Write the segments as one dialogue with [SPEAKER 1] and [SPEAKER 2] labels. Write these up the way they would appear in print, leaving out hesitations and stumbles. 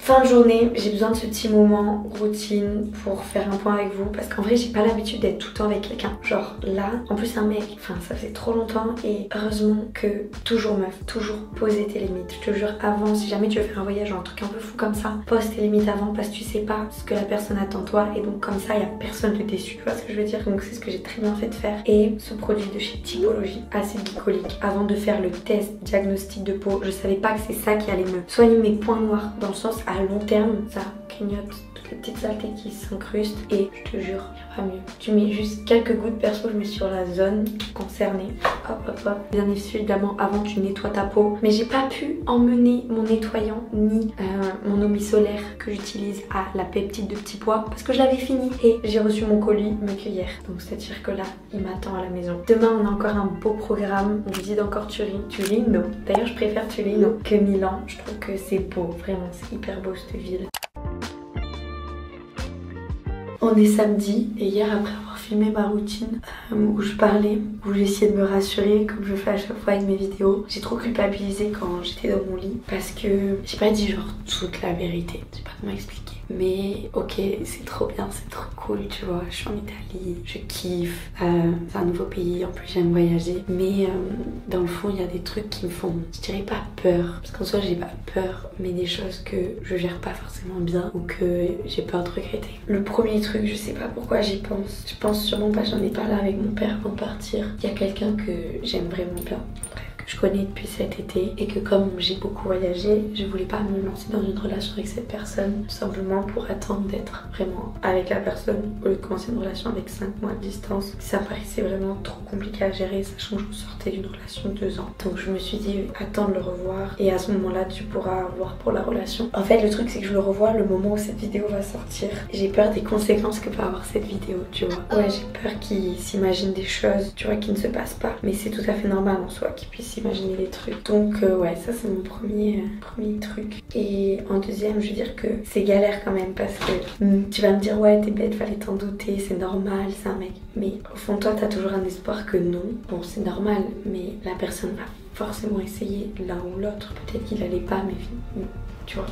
[SPEAKER 1] Fin de journée, j'ai besoin de ce petit moment routine pour faire un point avec vous parce qu'en vrai j'ai pas l'habitude d'être tout le temps avec quelqu'un. Genre là, en plus un mec, enfin ça fait trop longtemps et heureusement que toujours meuf, toujours poser tes limites. Je te jure, avant, si jamais tu veux faire un voyage ou un truc un peu fou comme ça, pose tes limites avant parce que tu sais pas ce que la personne attend de toi et donc comme ça il y a personne de déçu, tu vois ce que je veux dire. Donc c'est ce que j'ai très bien fait de faire. Et ce produit de chez Typologie, acide glycolique, avant de faire le test diagnostic de peau, je savais pas que c'est ça qui allait me soigner mes points noirs, dans le sens à long terme, ça clignote toutes les petites saletés qui s'incrustent et je te jure, il n'y a pas mieux. Tu mets juste quelques gouttes, perso je mets sur la zone concernée, hop hop hop. Bien évidemment avant tu nettoies ta peau, mais j'ai pas pu emmener mon nettoyant ni mon eau solaire que j'utilise à la peptide de petit pois parce que je l'avais fini et j'ai reçu mon colis me cueillir. Donc c'est à dire que là il m'attend à la maison. Demain on a encore un beau programme, on visite encore Turino. D'ailleurs je préfère Turino que Milan, je trouve que c'est beau, vraiment c'est hyper beau cette ville. On est samedi et hier après avoir filmé ma routine où je parlais, où j'essayais de me rassurer comme je fais à chaque fois avec mes vidéos, j'ai trop culpabilisé quand j'étais dans mon lit parce que j'ai pas dit genre toute la vérité, je sais pas comment expliquer. Mais ok, c'est trop bien, c'est trop cool, tu vois, je suis en Italie, je kiffe, c'est un nouveau pays, en plus j'aime voyager. Mais dans le fond, il y a des trucs qui me font, je dirais pas peur, parce qu'en soi j'ai pas peur, mais des choses que je gère pas forcément bien ou que j'ai peur de regretter. Le premier truc, je sais pas pourquoi j'y pense, je pense sûrement pas, j'en ai parlé avec mon père avant de partir. Il y a quelqu'un que j'aime vraiment bien, je connais depuis cet été et que comme j'ai beaucoup voyagé, je voulais pas me lancer dans une relation avec cette personne tout simplement pour attendre d'être vraiment avec la personne au lieu de commencer une relation avec 5 mois de distance. Ça paraissait vraiment trop compliqué à gérer sachant que je sortais d'une relation de 2 ans. Donc je me suis dit attends de le revoir et à ce moment-là tu pourras voir pour la relation. En fait le truc c'est que je le revois le moment où cette vidéo va sortir. J'ai peur des conséquences que peut avoir cette vidéo, tu vois. Ouais, j'ai peur qu'il s'imagine des choses, tu vois, qui ne se passent pas. Mais c'est tout à fait normal en soi qu'il puisse imaginer des trucs. Donc ouais, ça c'est mon premier truc. Et en deuxième, je veux dire que c'est galère quand même parce que tu vas me dire ouais t'es bête, fallait t'en douter, c'est normal, c'est un mec. Mais au fond de toi t'as toujours un espoir que non. Bon c'est normal, mais la personne va forcément essayer l'un ou l'autre. Peut-être qu'il allait pas, mais tu vois,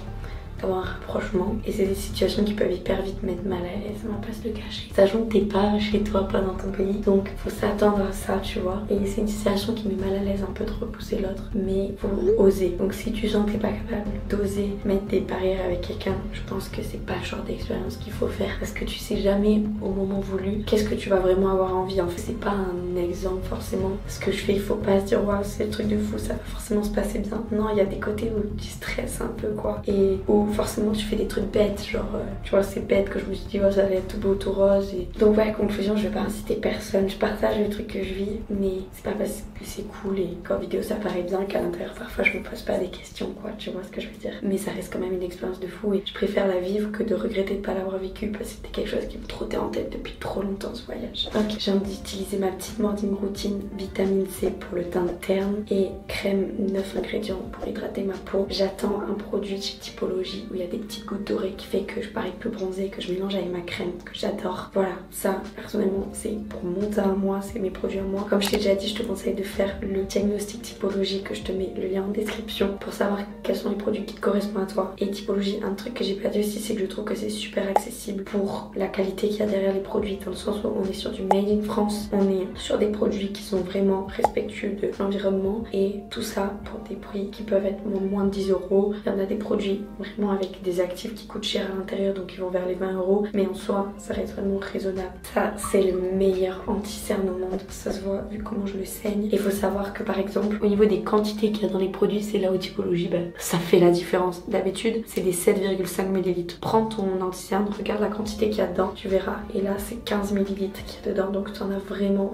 [SPEAKER 1] d'avoir un rapprochement et c'est des situations qui peuvent hyper vite mettre mal à l'aise, on va pas se le cacher. Sachant que t'es pas chez toi, pas dans ton pays, donc faut s'attendre à ça, tu vois. Et c'est une situation qui met mal à l'aise un peu de repousser l'autre, mais faut oser. Donc si tu sens que t'es pas capable d'oser mettre des barrières avec quelqu'un, je pense que c'est pas le genre d'expérience qu'il faut faire parce que tu sais jamais au moment voulu qu'est-ce que tu vas vraiment avoir envie. En fait c'est pas un exemple forcément. Ce que je fais, il faut pas se dire waouh c'est le truc de fou, ça va forcément se passer bien. Non, il y a des côtés où tu stresses un peu quoi et où forcément tu fais des trucs bêtes, genre tu vois c'est bête que je me suis dit oh ça allait être tout beau tout rose et... Donc ouais, conclusion, je vais pas inciter personne, je partage les trucs que je vis mais c'est pas parce que c'est cool et qu'en vidéo ça paraît bien qu'à l'intérieur parfois je me pose pas des questions quoi, tu vois ce que je veux dire. Mais ça reste quand même une expérience de fou et je préfère la vivre que de regretter de pas l'avoir vécu parce que c'était quelque chose qui me trottait en tête depuis trop longtemps ce voyage. Donc j'ai envie d'utiliser ma petite morning routine, vitamine C pour le teint terne et crème 9 ingrédients pour hydrater ma peau. J'attends un produit de chez Typologie où il y a des petites gouttes dorées qui fait que je parais plus bronzée, que je mélange avec ma crème que j'adore. Voilà, ça personnellement c'est pour mon teint à moi, c'est mes produits à moi. Comme je t'ai déjà dit, je te conseille de faire le diagnostic Typologie que je te mets le lien en description pour savoir quels sont les produits qui te correspondent à toi. Et Typologie, un truc que j'ai pas dit aussi, c'est que je trouve que c'est super accessible pour la qualité qu'il y a derrière les produits, dans le sens où on est sur du made in France, on est sur des produits qui sont vraiment respectueux de l'environnement et tout ça pour des prix qui peuvent être moins de 10 €. Il y en a des produits vraiment avec des actifs qui coûtent cher à l'intérieur donc ils vont vers les 20 €, mais en soi ça reste vraiment raisonnable. Ça c'est le meilleur anti-cerne au monde, ça se voit vu comment je le saigne. Et il faut savoir que par exemple au niveau des quantités qu'il y a dans les produits, c'est là où Typologie ça fait la différence. D'habitude c'est des 7,5 ml. Prends ton anti-cerne, regarde la quantité qu'il y a dedans, tu verras, et là c'est 15 ml qu'il y a dedans, donc tu en as vraiment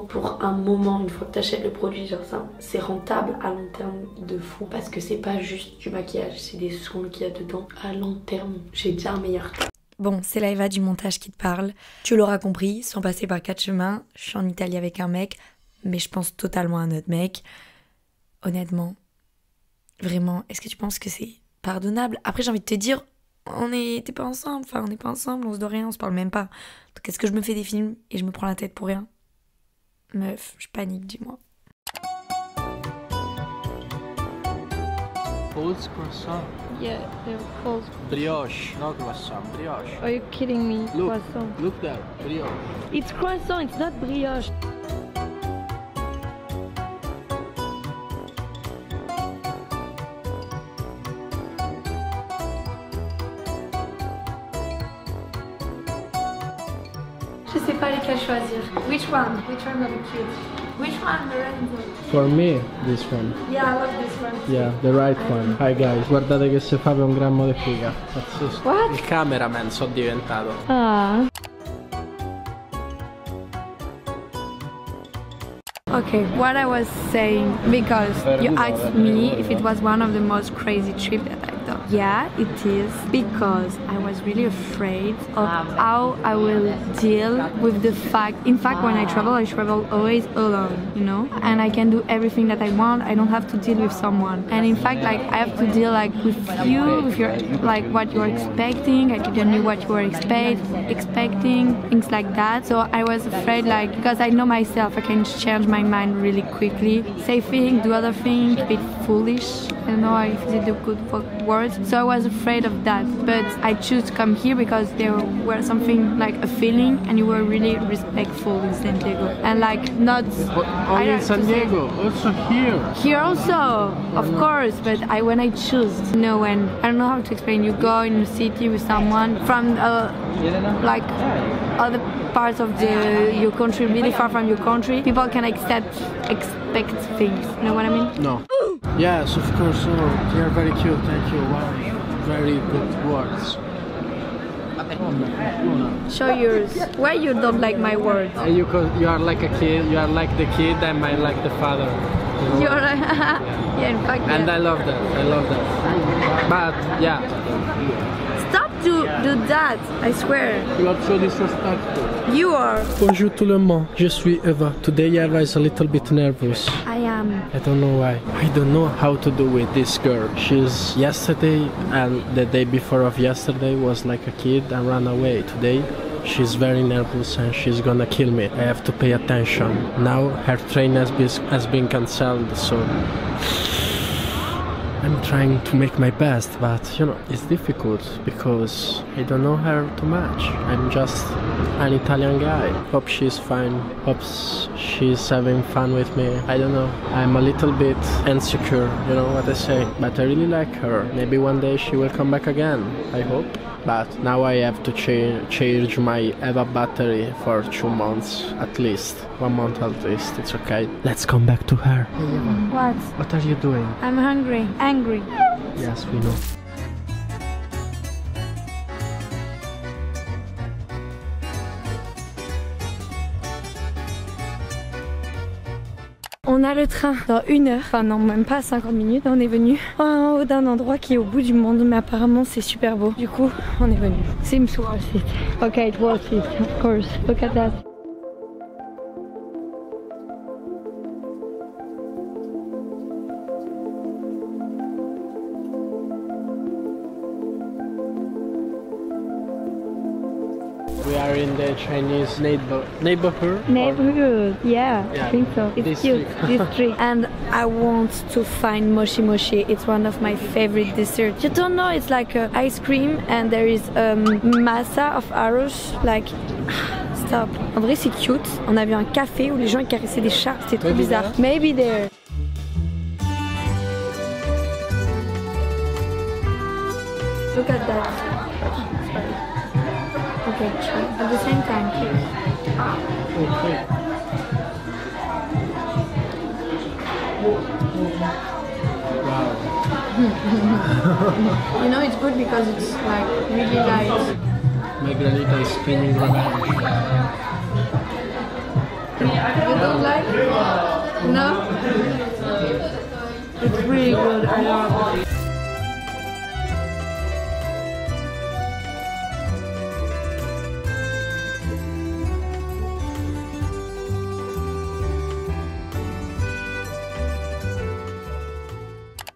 [SPEAKER 1] pour un moment. Une fois que tu achètes le produit, genre ça c'est rentable à long terme de fou parce que c'est pas juste du maquillage, c'est des soins qu'il y a dedans à long terme. J'ai déjà un meilleur temps.
[SPEAKER 2] Bon, c'est Laïva du montage qui te parle. Tu l'auras compris, sans passer par 4 chemins, je suis en Italie avec un mec, mais je pense totalement à un autre mec. Honnêtement, vraiment, est-ce que tu penses que c'est pardonnable? Après, j'ai envie de te dire, on n'est pas ensemble, on se doit rien, on se parle même pas. Donc est-ce que je me fais des films et je me prends la tête pour rien? Meuf, je panique, dis-moi.
[SPEAKER 3] Pause croissant.
[SPEAKER 2] Yeah, they're called.
[SPEAKER 3] Brioche, no croissant, brioche.
[SPEAKER 2] Are you kidding me?
[SPEAKER 3] Look,
[SPEAKER 2] Croissant.
[SPEAKER 3] look there, brioche.
[SPEAKER 2] It's croissant, it's not brioche. Je sais pas lesquels choisir. Which one? Which one are the cute? Which one, Lorenzo?
[SPEAKER 3] For me, this one.
[SPEAKER 2] Yeah, I love this one.
[SPEAKER 3] Yeah, the right one. Hi guys, guardate che se fa per un grammo di figa. Pazzesco.
[SPEAKER 2] What?
[SPEAKER 3] Il cameraman sono diventato.
[SPEAKER 2] Ah. Okay, what I was saying, because you asked me if it was one of the most crazy trips that I've done. Yeah, it is, because I was really afraid of how I will deal with the fact, in fact when I travel always alone, you know? And I can do everything that I want, I don't have to deal with someone. And in fact, like, I have to deal like with you, with your, like, what you're expecting, I didn't know what you were expecting, things like that. So I was afraid, like, because I know myself, I can change my mind really quickly, say thing, do other thing, a bit foolish. I don't know if it's a good words. So I was afraid of that, but I choose to come here because there were something like a feeling, and you were really respectful in San Diego, and like not.
[SPEAKER 3] Only in San Diego, also here.
[SPEAKER 2] Here also, of course, but when I choose, you know, when I don't know how to explain. You go in a city with someone from like other parts of your country, really far from your country, people can expect things. You know what I mean?
[SPEAKER 3] No. Yes, of course. Oh, you're very cute. Thank you. Wow, very good words.
[SPEAKER 2] Show yours. Why you don't like my words?
[SPEAKER 3] You are like a kid. You are like the kid, and I like the father. You know?
[SPEAKER 2] You're yeah, in fact.
[SPEAKER 3] And
[SPEAKER 2] yeah.
[SPEAKER 3] I love that. I love that. But yeah.
[SPEAKER 2] Stop to do that. I swear.
[SPEAKER 3] You are so disrespectful.
[SPEAKER 2] You are.
[SPEAKER 3] Bonjour tout le monde. Je suis Eva. Today Eva is a little bit nervous.
[SPEAKER 2] I am.
[SPEAKER 3] I don't know why. I don't know how to do with this girl. She's yesterday and the day before of yesterday was like a kid and ran away. Today she's very nervous and she's gonna kill me. I have to pay attention. Now her train has been cancelled, so I'm trying to make my best, but you know, it's difficult because I don't know her too much. I'm just an Italian guy. Hope she's fine. Hope she's having fun with me. I don't know. I'm a little bit insecure, you know what I say. But I really like her. Maybe one day she will come back again. I hope. But now I have to change my Eva battery for 2 months at least. 1 month at least. It's okay. Let's come back to her. Hey Eva.
[SPEAKER 2] What?
[SPEAKER 3] What are you doing?
[SPEAKER 2] I'm hungry. Angry.
[SPEAKER 3] Yes, we know.
[SPEAKER 2] On a le train dans 1 heure, enfin non, même pas 50 minutes. On est venu en haut d'un endroit qui est au bout du monde, mais apparemment c'est super beau. Du coup, on est venu. Seems worth it. Okay, it worth it, of course. Look at that.
[SPEAKER 3] We are in the Chinese neighborhood.
[SPEAKER 2] Neighborhood, yeah,
[SPEAKER 3] Yeah,
[SPEAKER 2] I think so. It's cute, district. And I want to find mochi mochi. It's one of my favorite desserts. You don't know, it's like ice cream and there is masa of arroz, like... Stop. En vrai, c'est cute. On a vu un café où les gens caressaient des chats. C'était trop bizarre. Maybe there. Look at that. Okay, at the same time, please.
[SPEAKER 3] Okay. Wow.
[SPEAKER 2] You know, it's good because it's like really light.
[SPEAKER 3] My granita is spinning revenge.
[SPEAKER 2] You don't like it? No? It's really good. I love it.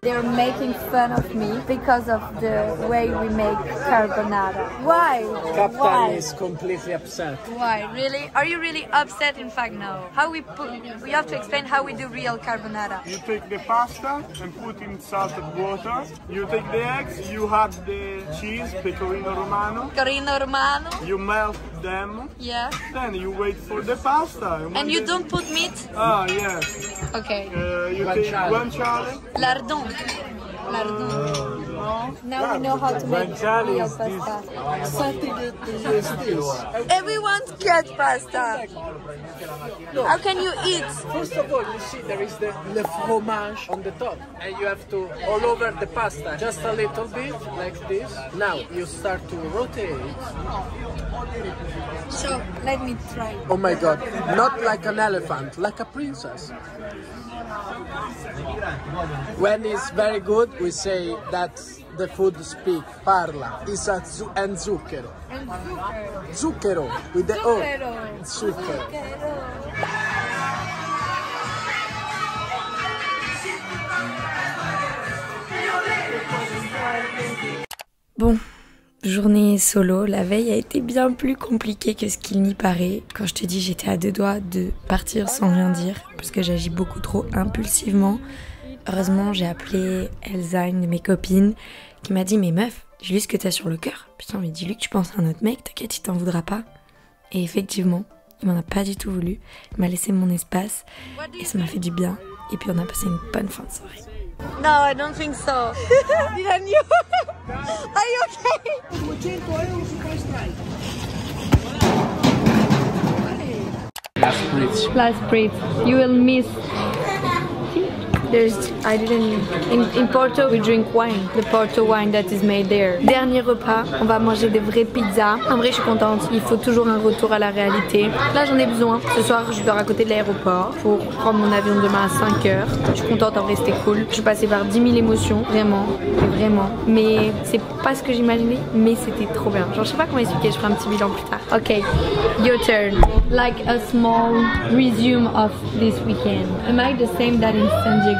[SPEAKER 2] They're making fun of me because of the way we make carbonara. Why?
[SPEAKER 3] Captain
[SPEAKER 2] Why?
[SPEAKER 3] is completely upset.
[SPEAKER 2] Why? Really? Are you really upset? In fact, no. How we put? We have to explain how we do real carbonara.
[SPEAKER 4] You take the pasta and put in salted water. You take the eggs, you add the cheese, pecorino romano.
[SPEAKER 2] Pecorino romano.
[SPEAKER 4] You melt them.
[SPEAKER 2] Yeah.
[SPEAKER 4] Then you wait for the pasta.
[SPEAKER 2] And you don't put meat?
[SPEAKER 4] Ah, yes.
[SPEAKER 2] Okay.
[SPEAKER 4] You take guanciale.
[SPEAKER 2] Lardon. Lardon. Now we know how to make real pasta. Everyone gets pasta. How can you eat?
[SPEAKER 3] First of all, you see there is the fromage on the top, and you have to all over the pasta, just a little bit like this. Now you start to rotate.
[SPEAKER 2] So let me try.
[SPEAKER 3] Oh my God! Not like an elephant, like a princess. When it's very good, we say that the food speak, parla, is a and zucchero.
[SPEAKER 2] And zucchero.
[SPEAKER 3] Zucchero with the O.
[SPEAKER 2] Zucchero.
[SPEAKER 3] Zucchero.
[SPEAKER 2] Bon, journée solo, la veille a été bien plus compliquée que ce qu'il n'y paraît. Quand je te dis j'étais à deux doigts de partir sans rien dire, parce que j'agis beaucoup trop impulsivement. Heureusement, j'ai appelé Elsa, une de mes copines, qui m'a dit « Mais meuf, dis-lui ce que t'as sur le cœur. Putain, mais dis-lui que tu penses à un autre mec, t'inquiète, il t'en voudra pas. » Et effectivement, il m'en a pas du tout voulu. Il m'a laissé mon espace et ça m'a fait du bien. Et puis on a passé une bonne fin de soirée. No, I don't think so. Didn't you? Are you okay? Last breath. You will miss. In Porto, we drink wine, the Porto wine that is made there. Dernier repas, on va manger des vraies pizzas. En vrai, je suis contente. Il faut toujours un retour à la réalité. Là, j'en ai besoin. Ce soir, je dors à côté de l'aéroport pour prendre mon avion demain à 5h. Je suis contente, en vrai, c'était cool. Je suis passée par 10 000 émotions, vraiment, vraiment. Mais c'est pas ce que j'imaginais, mais c'était trop bien. Genre, je sais pas comment expliquer, je ferai un petit bilan plus tard. Ok, your turn. Like a small resume of this weekend. Am I the same that in San Diego?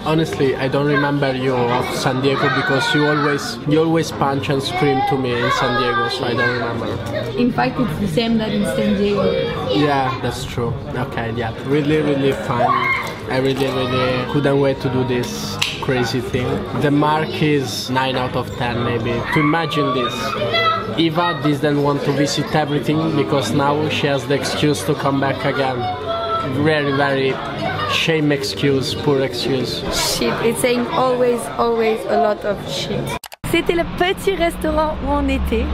[SPEAKER 3] Honestly, I don't remember you of San Diego because you always punch and scream to me in San Diego, so I don't remember.
[SPEAKER 2] In fact, it's the same that in San Diego.
[SPEAKER 3] Yeah, that's true. Okay, yeah, really fun. I really couldn't wait to do this crazy thing. The mark is 9 out of 10 maybe. To imagine this. Eva didn't want to visit everything because now she has the excuse to come back again. Very shame excuse, poor excuse.
[SPEAKER 2] Shit, it's saying always a lot of shit. C'était le petit restaurant où on était.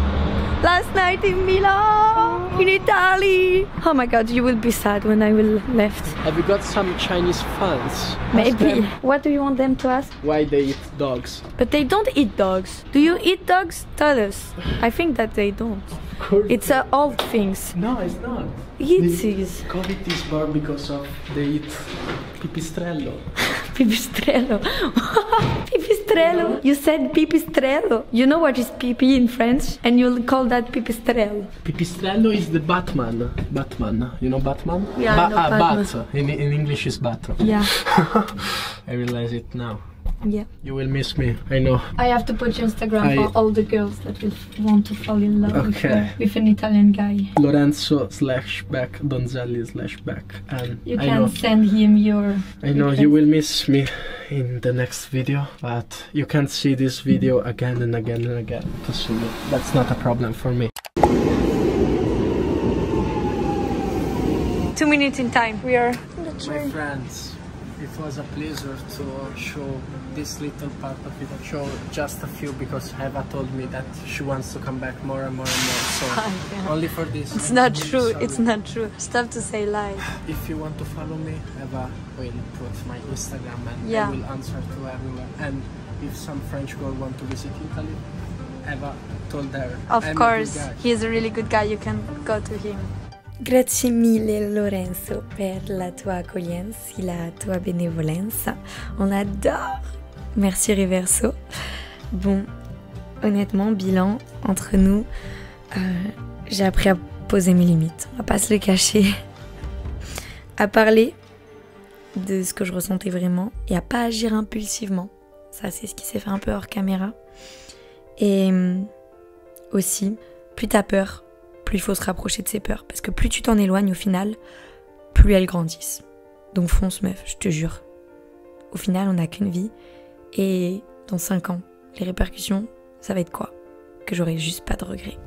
[SPEAKER 2] Last night in Milan, in Italy. Oh my God, you will be sad when I will left.
[SPEAKER 3] Have you got some Chinese fans?
[SPEAKER 2] Maybe. What do you want them to ask?
[SPEAKER 3] Why they eat dogs?
[SPEAKER 2] But they don't eat dogs. Do you eat dogs? Tell us. I think that they don't. It's old things.
[SPEAKER 3] No, it's not.
[SPEAKER 2] It is.
[SPEAKER 3] COVID is born because of they eat pipistrello.
[SPEAKER 2] Pipistrello. Pipistrello. You said pipistrello. You know what is pipi in French? And you'll call that pipistrello.
[SPEAKER 3] Pipistrello is the Batman. Batman. You know Batman?
[SPEAKER 2] Yeah, I know Batman.
[SPEAKER 3] Bat. In English is bat.
[SPEAKER 2] Yeah.
[SPEAKER 3] I realize it now.
[SPEAKER 2] Yeah.
[SPEAKER 3] You will miss me, I know.
[SPEAKER 2] I have to put your Instagram for all the girls that will want to fall in love with an Italian guy.
[SPEAKER 3] Lorenzo/back Donzelli/back. And
[SPEAKER 2] you can send him your...
[SPEAKER 3] I know you will miss me in the next video, but you can see this video again and again and again to see me. That's not a problem for me.
[SPEAKER 2] 2 minutes in time. We are in the train.
[SPEAKER 3] My friends, it was a pleasure to show this little part of it. Show just a few because Eva told me that she wants to come back more and more and more. So only for this.
[SPEAKER 2] It's not true. It's not true. Stop to say lies.
[SPEAKER 3] If you want to follow me, Eva will put my Instagram and I will answer to everyone. And if some French girl want to visit Italy, Eva told her.
[SPEAKER 2] Of course, he is a really good guy. You can go to him. Grazie mille Lorenzo per la tua accoglienza e la tua bénévolence. On adore. Merci Reverso. Bon, honnêtement, bilan entre nous, j'ai appris à poser mes limites. On va pas se le cacher. À parler de ce que je ressentais vraiment et à pas agir impulsivement. Ça, c'est ce qui s'est fait un peu hors caméra. Et aussi, plus t'as peur, plus il faut se rapprocher de ses peurs. Parce que plus tu t'en éloignes au final, plus elles grandissent. Donc fonce meuf, je te jure. Au final, on n'a qu'une vie. Et dans 5 ans, les répercussions, ça va être quoi? Que j'aurai juste pas de regrets.